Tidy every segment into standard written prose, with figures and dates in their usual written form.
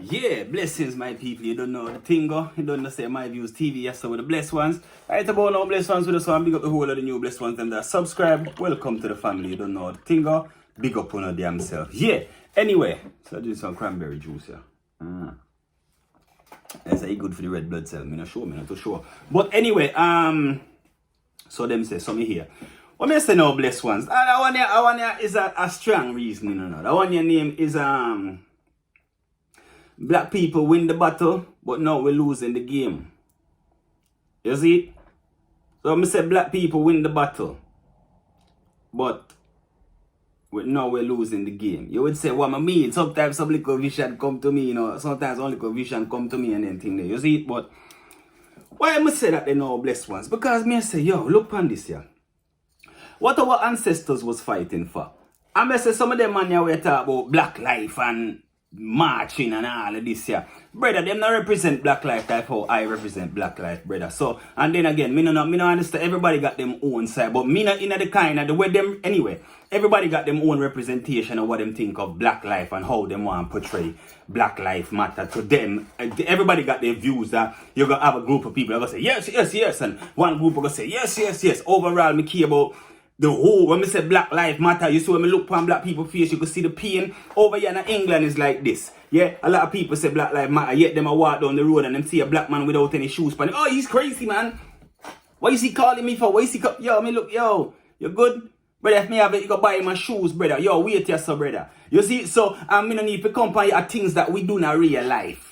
Yeah, blessings, my people. You don't know the thing go. You don't know say my views TV. Yes, so with the blessed ones. Right about now, blessed ones with us one. Big up the whole of the new blessed ones. Them that subscribe. Welcome to the family. You don't know the thing go. Big up on your damn self. Yeah. Anyway, so I do some cranberry juice here. That's good for the red blood cell. Me not sure. Me not too sure. But anyway, so them say something here. What me say now, blessed ones? That one here is a strong reason, you know. That one here name is black people win the battle, but now we're losing the game. You see? So I say black people win the battle, but now we're losing the game. You would say, what I mean? Sometimes some little vision come to me, you know. Sometimes only little vision come to me and then thing there. You see? But why I must say that they know blessed ones? Because me say, yo, look on this here. What our ancestors was fighting for. I must say some of them man here we talk about black life and marching and all of this here. Brother, them not represent black life like how I represent black life, brother. So, and then again, me no understand everybody got them own side, but me not in the kind of the way them anyway. Everybody got them own representation of what them think of black life and how them want to portray black life matter to them. Everybody got their views that you're gonna have a group of people that gonna say yes, yes, yes, and one group gonna say yes, yes, yes. Overall, me care about the whole, when we say black life matter, you see when we look upon black people's face, you can see the pain. Over here in England is like this. Yeah, a lot of people say black life matter, yet them a walk down the road and them see a black man without any shoes. But oh, he's crazy, man. What is he calling me for? What is he yo, me look, yo, you good? Brother, if me have it, you go buy my shoes, brother. Yo, wait here, so brother. You see, so I no need to compare things that we do in a real life.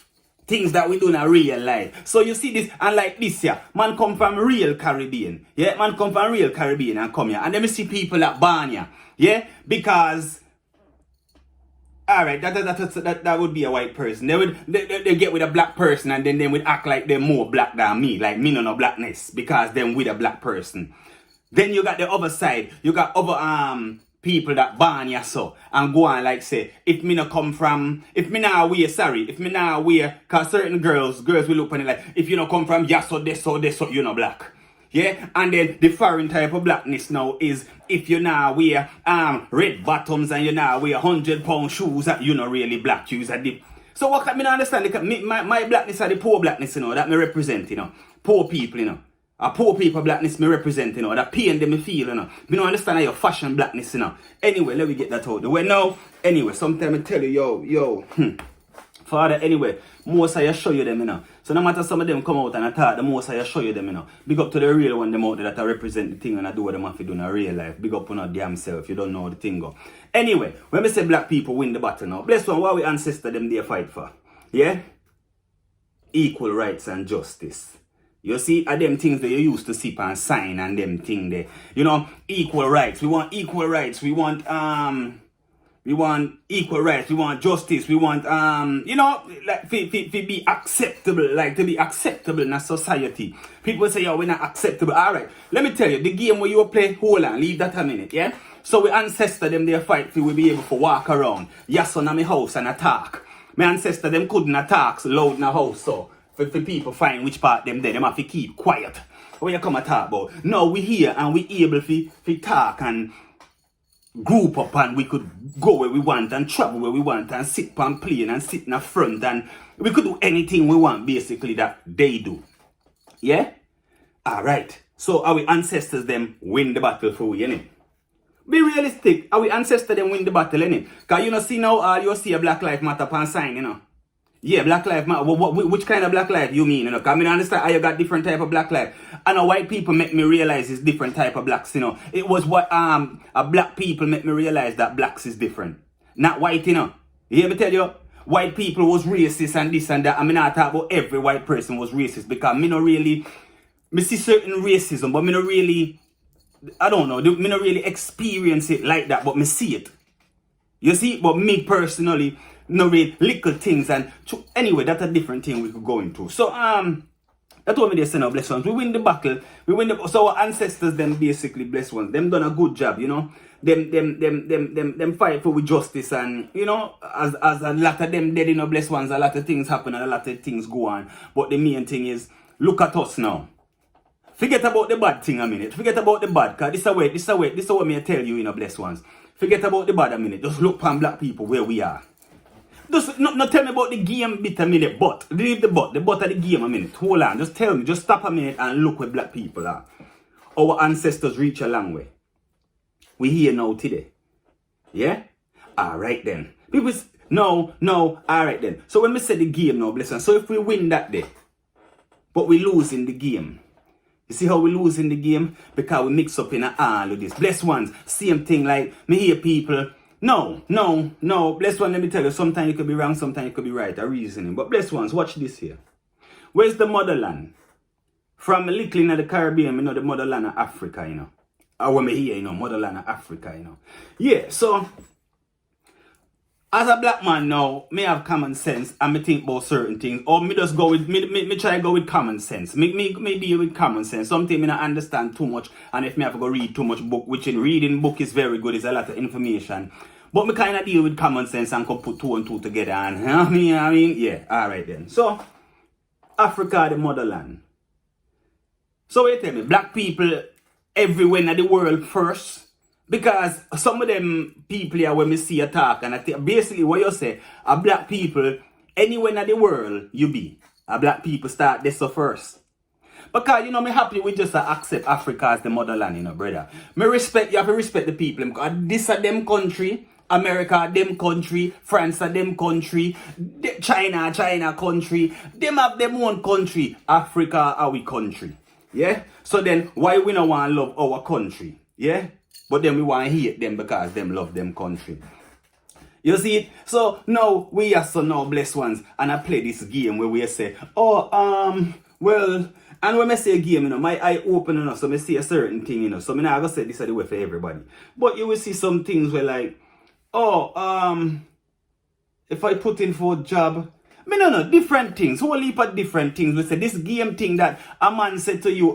Things that we do in a real life. So you see this, and like this here, man come from real Caribbean. Yeah, man come from real Caribbean and come here. And then we see people that born here. Yeah, because alright, that would be a white person. They get with a black person and then they would act like they're more black than me. Like me no blackness. Because them with a black person. Then you got the other side. You got other people that born ya so and go on like say if me not wear cause certain girls will look on it like if you not come from yaso this so you not black. Yeah, and then the foreign type of blackness now is if you now wear red bottoms and you now wear 100-pound shoes that you not really black. You are deep. So what can me not understand? My blackness are the poor blackness, you know, that me represent, you know. Poor people, you know. A poor people blackness me represent, you know, that pain them me feel, you know. Me don't understand how your fashion blackness, you know. Anyway, let me get that out the way now. Anyway, sometimes I tell you, Father, anyway, most I show you them, you know. So no matter some of them come out and attack, the most I show you them, you know. Big up to the real one, them out there that I represent the thing and I do what them have to do in a real life. Big up on our damn self, you don't know how the thing go. Anyway, when we say black people win the battle now, bless one, what we ancestor them they fight for? Yeah? Equal rights and justice. You see, are them things that you used to sip and sign and them thing there. You know, equal rights. We want equal rights. We want equal rights. We want justice. We want you know, like to be acceptable, like to be acceptable in a society. People say, yo, we're not acceptable. Alright, let me tell you, the game where you play, hold on, leave that a minute, yeah? So we ancestor them they fight for we be able to walk around. Yes, on my house and attack. My ancestor them couldn't attack so loud in the house, so for people find which part them there, them have to keep quiet. What you come and talk about? No, we here and we able to talk and group up and we could go where we want and travel where we want and sit on plane and sit in the front and we could do anything we want basically that they do. Yeah? Alright. So our ancestors them win the battle for we, innit? Be realistic. Our ancestors them win the battle, innit? Cause you know see now you see a Black Lives Matter pan sign, you know. Yeah, Black Lives Matter. Which kind of Black Life you mean? You know, because I mean, I understand how you got different type of Black Life. I know white people make me realize it's different type of blacks, you know. It was what a black people make me realize that blacks is different. Not white, you know. You hear me tell you? White people was racist and this and that. I mean, I talk about every white person was racist because me see certain racism, but me not really, I don't know, me not really experience it like that, but me see it. You see? But me personally, no real little things and anyway, that's a different thing we could go into. So that's what me they say now, blessed ones. We win the battle. So our ancestors them basically blessed ones. Them done a good job, you know. Them fight for with justice and you know, as a lot of them dead, you know, blessed ones, a lot of things happen and a lot of things go on. But the main thing is, look at us now. Forget about the bad thing a minute. Forget about the bad, cause this is what me I tell you, you know, blessed ones. Forget about the bad a minute. Just look upon black people where we are. Just not tell me about the game bit a minute, but leave the but of the game a minute. Hold on, just tell me, just stop a minute and look where black people are. Our ancestors reach a long way. We here now today. Yeah? Alright then. People say, no, alright then. So when we say the game now, bless us. So if we win that day, but we lose in the game. You see how we lose in the game? Because we mix up in all of this. Blessed ones, same thing like me hear people. No. Blessed one, let me tell you, sometimes you could be wrong, sometimes you could be right, a reasoning. But blessed ones, watch this here. Where's the motherland? From a little in the Caribbean, you know, the motherland of Africa, you know. Or when me hear, you know, motherland of Africa, you know. Yeah, so as a black man now, me have common sense and me think about certain things. Or me just go with, me try to go with common sense. Me deal with common sense. Something me not understand too much. And if me have to go read too much book, which in reading book is very good, it's a lot of information. But me kind of deal with common sense and can put two and two together. And, I mean, yeah, alright then. So, Africa, the motherland. So wait tell me, black people everywhere in the world first. Because some of them people here when me see a talk and I think basically what you say, a black people anywhere in the world you be. A black people start this first. Because you know me happy with just accept Africa as the motherland, you know, brother. Me respect, you have to respect the people. Because this are them country, America them country, France are them country, China country, them have them own country, Africa our country. Yeah? So then why we don't want to love our country? Yeah? But then we want to hate them because them love them country. You see it? So now we are so now blessed ones. And I play this game where we say, well, and when I say a game, you know, my eye open, you know, so I see a certain thing, you know. So I'm not going to say this is the way for everybody. But you will see some things where like, if I put in for a job, no, different things, whole heap of different things. We say this game thing that a man said to you,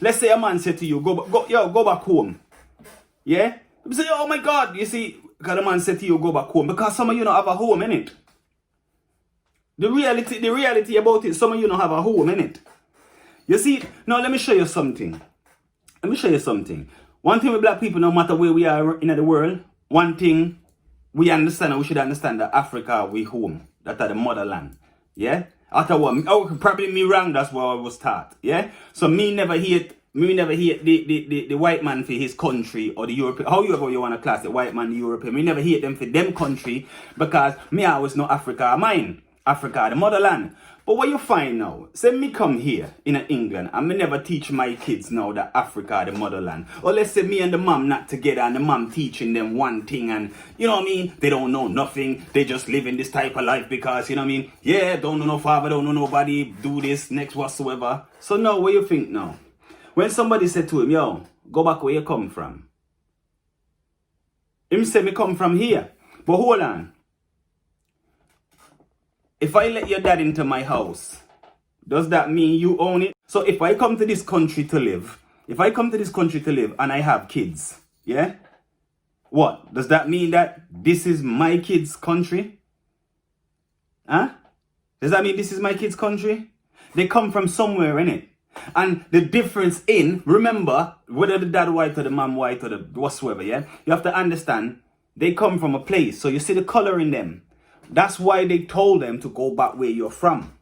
let's say a man said to you, go back home. Yeah? You say, oh my God, you see, because the man said to you, go back home. Because some of you don't have a home, innit? The reality about it, some of you don't have a home, innit? You see, now let me show you something. One thing with black people, no matter where we are in the world, one thing we understand, and we should understand that Africa, we home. That's the motherland. Yeah? After what? Oh, probably me wrong, that's where I was taught. Yeah? So me never hate the white man for his country or the European, however you want to class it, white man, the European. We never hate them for them country because me always know Africa mine. Africa, the motherland. But what you find now, say me come here in England and me never teach my kids now that Africa, the motherland. Or let's say me and the mom not together and the mom teaching them one thing and, you know what I mean, they don't know nothing. They just live in this type of life because, you know what I mean, yeah, don't know no father, don't know nobody, do this, next whatsoever. So now, what you think now? When somebody said to him, yo, go back where you come from. Him say me come from here. But hold on. If I let your dad into my house, does that mean you own it? So if I come to this country to live, and I have kids, yeah? What? Does that mean that this is my kids' country? Huh? Does that mean this is my kids' country? They come from somewhere, innit? And the difference in, remember, whether the dad white or the mom white or the whatsoever, yeah? You have to understand, they come from a place. So you see the color in them. That's why they told them to go back where you're from.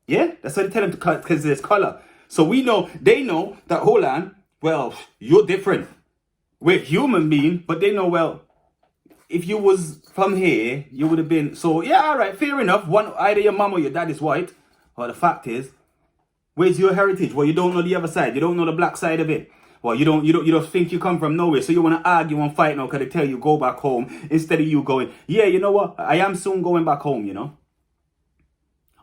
Yeah? That's why they tell them to cut, because there's color. So we know, they know that, hold on, well, you're different. We're human beings, but they know, well, if you was from here, you would have been, so yeah, all right, fair enough. One, either your mom or your dad is white, or the fact is, where's your heritage? Well, you don't know the other side. You don't know the black side of it. Well, you don't think you come from nowhere. So you want to argue and fight now because they tell you go back home instead of you going, yeah, you know what? I am soon going back home, you know.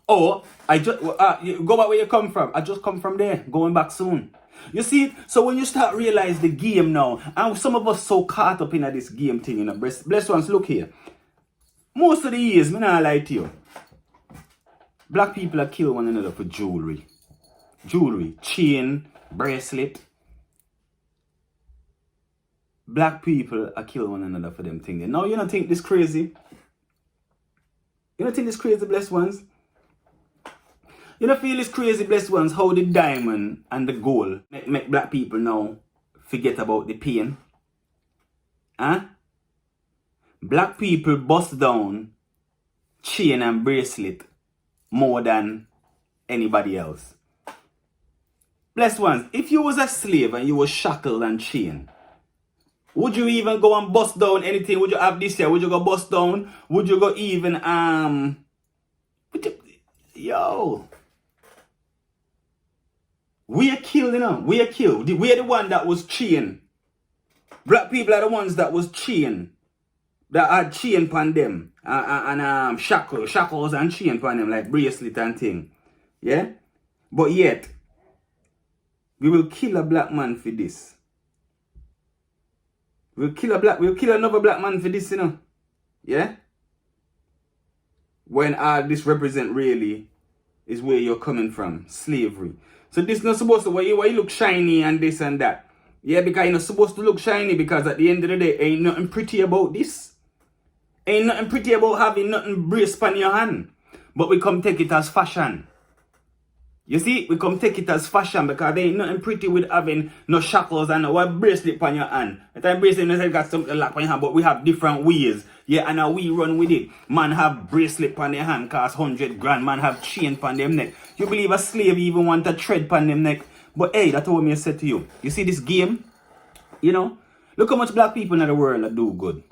Or, you go back where you come from. I just come from there, going back soon. You see, so when you start realize the game now, and some of us so caught up in this game thing, you know, blessed ones, look here. Most of the years, me not lie to you, black people are kill one another for jewelry. Jewelry, chain, bracelet. Black people are kill one another for them things. Now you don't think this crazy? You don't think this crazy, blessed ones? You don't feel this crazy, blessed ones, how the diamond and the gold make black people now forget about the pain? Huh? Black people bust down chain and bracelet more than anybody else. Blessed ones, if you was a slave and you was shackled and chained, would you even go and bust down anything? Would you have this here? Would you go bust down? Would you go even yo, we are killed, you know. We are killed. We are the one that was chained. Black people are the ones that was chained. That had chain upon them. And shackles and chain upon them, like bracelet and thing. Yeah? But yet, we will kill a black man for this. We'll kill another black man for this, you know. Yeah? When all this represent really is where you're coming from. Slavery. So this not supposed to, why you look shiny and this and that. Yeah, because you're not supposed to look shiny, because at the end of the day, ain't nothing pretty about this. Ain't nothing pretty about having nothing brace on your hand. But we come take it as fashion. You see, we come take it as fashion, because there ain't nothing pretty with having no shackles and no bracelet on your hand. At time bracelet, you got something lock on your hand, but we have different ways. Yeah, and now we run with it. Man have bracelet on their hand, cost 100 grand. Man have chain on them neck. You believe a slave even want a thread on them neck? But hey, that's what me said to you. You see this game? You know? Look how much black people in the world that do good.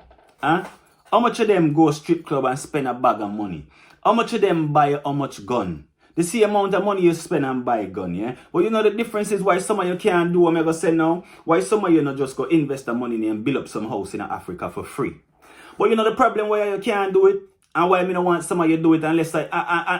Huh? How much of them go strip club and spend a bag of money? How much of them buy how much gun? The same amount of money you spend and buy a gun, yeah? But you know the difference is why some of you can't do what I'm going to say now? Why some of you not just go invest the money in and build up some house in Africa for free? But you know the problem why you can't do it? And why I don't want some of you do it unless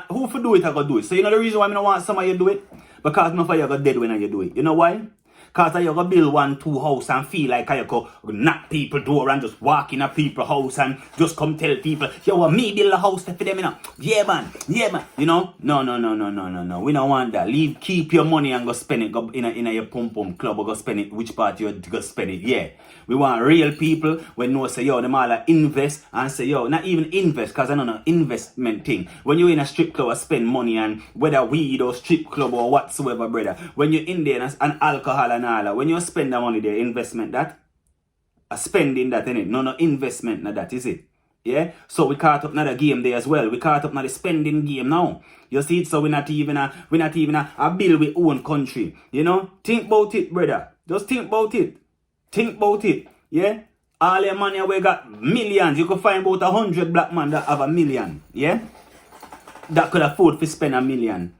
who for do it I go do it? So you know the reason why I don't want some of you do it? Because none of you go dead when you do it. You know why? Because you go build 1-2 house and feel like you go knock people door and just walk in a people's house and just come tell people, yo, me build a house for them, you know. Yeah, man. You know? No. We don't want that. Keep your money and go spend it. Go in your pum club or go spend it. Which part you go spend it? Yeah. We want real people when no say, yo, them all invest and say, yo, not even invest, because I know no investment thing. When you're in a strip club or spend money and whether weed or strip club or whatsoever, brother, when you're in there and alcohol and all, when you spend the money there, investment that, a spending that in it, no investment na that, is it? Yeah? So we caught up another game there as well. We caught up another spending game now. You see it? So we're not even a build with own country. You know? Think about it, brother. Just think about it. Think about it, yeah? All your money we got millions. You could find about 100 black men that have 1 million, yeah? That could afford to spend 1 million.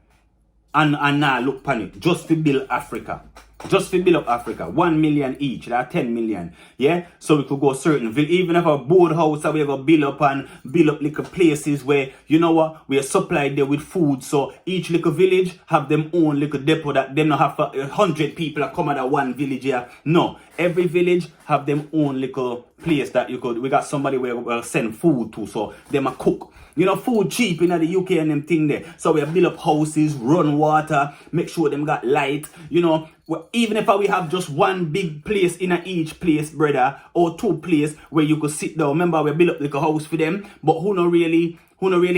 And now look upon it. Just to build Africa. Just to build up Africa. 1 million each. That's 10 million. Yeah? So we could go certain. Even if a board house that we go build up little places where, you know what, we are supplied there with food. So each little village have them own little depot that them not have 100 people that come out of one village here. No. Every village have them own little place that we got somebody where we'll send food to. So them a cook. You know, food cheap in the UK and them thing there. So we build up houses, run water, make sure them got light. You know, even if we have just one big place in each place, brother, or 2 places where you could sit down. Remember, we build up like a house for them, but who not really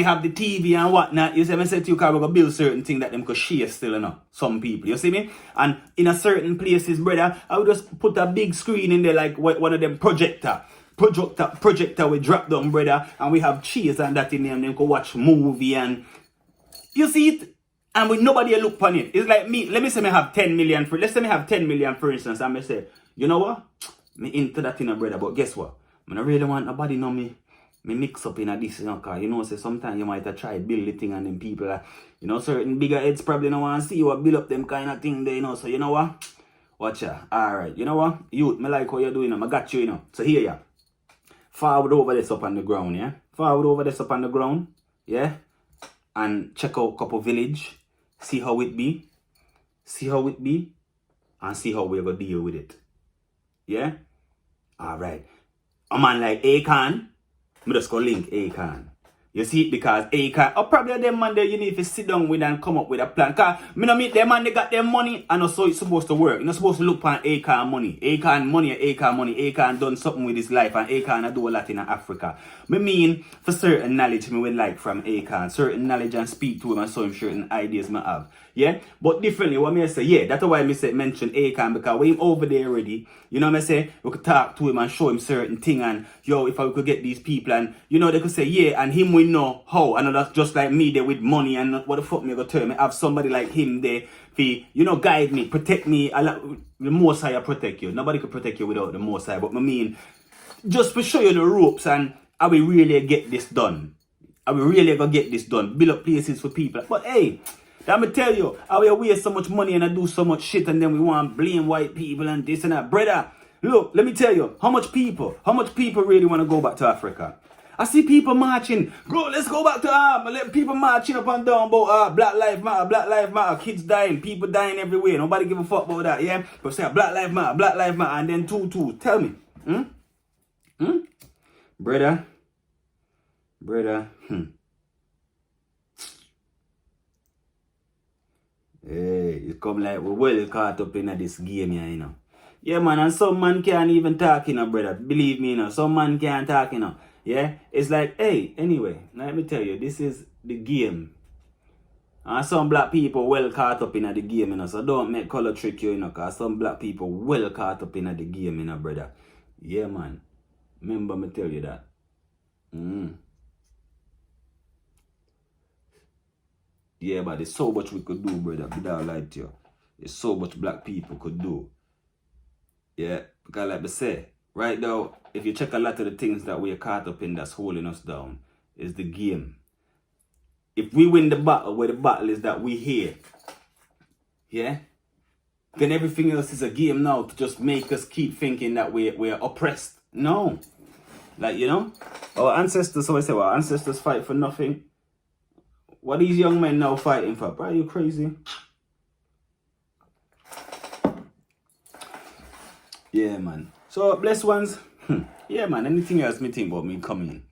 have the TV and whatnot. You see me say to you, because we're going to build certain things that them could share still, you know, some people. You see me? And in a certain places, brother, I would just put a big screen in there like one of them projector we drop down, brother, and we have cheese and that in there, and then go watch movie, and you see it, and with nobody look upon it. It's like me, let me say me have 10 million for, let's say me have 10 million for instance, and me say, you know what, me into that in a brother, but guess what, I don't really want nobody know me mix up in a this, you know, cause you know, say sometimes you might have tried build the thing and then people, you know, certain bigger heads probably don't want to see you build up them kind of thing there, you know, so you know what, watch ya, alright, you know what, youth, me like what you're doing, I got you, you know, so here ya. Forward over this up on the ground, yeah? Forward over this up on the ground, yeah? And check out Couple Village. See how it be. See how it be. And see how we're going to deal with it. Yeah? Alright. A man like Akon, I'm just going to link Akon. You see, because Akon, or probably them man there you need to sit down with and come up with a plan. Because me no meet them man, they got their money and also it's supposed to work. You're not supposed to look for Akon money. Akon money. Akon done something with his life and Akon do a lot in Africa. Me mean, for certain knowledge me would like from Akon. Certain knowledge and speak to him and show him certain ideas me have. Yeah? But differently, what me say, yeah, that's why me say mention Akon, because when him over there already, you know what I say, we could talk to him and show him certain thing and, yo, if I could get these people and, you know, they could say, yeah, and him we know how. And that's just like me there with money and what the fuck me gonna tell me. Have somebody like him there for, you know, guide me, protect me. The Most High protect you. Nobody could protect you without the Most High. But I mean, just to show you the ropes and how we really get this done. How we really gonna get this done. Build up places for people. But hey, let me tell you, how we waste so much money and I do so much shit and then we want to blame white people and this and that. Brother, look, let me tell you, how much people really want to go back to Africa? I see people marching, bro, let's go back to let people marching up and down about Black Lives Matter, kids dying, people dying everywhere, nobody give a fuck about that, yeah? But say Black Lives Matter, and then two, tell me, brother, Hey, it come like we're well caught up in this game here, you know. Yeah, man, and some man can't even talk, you know, brother. Believe me, you know, some man can't talk, you know. Yeah, it's like, hey, anyway, let me tell you, this is the game. And some black people well caught up in the game, you know, so don't make color trick you, you know, because some black people well caught up in the game, you know, brother. Yeah, man. Remember me tell you that. Yeah, but there's so much we could do, brother. Without lying to you. There's so much black people could do. Yeah, because like I say, right now, if you check a lot of the things that we're caught up in that's holding us down, is the game. If we win the battle, where the battle is that we here, yeah, then everything else is a game now to just make us keep thinking that we're oppressed. No. Like, you know, our ancestors, so I say, our ancestors fight for nothing. What are these young men now fighting for? Bro, are you crazy? Yeah, man. So, blessed ones. Yeah, man. Anything else me think about me coming?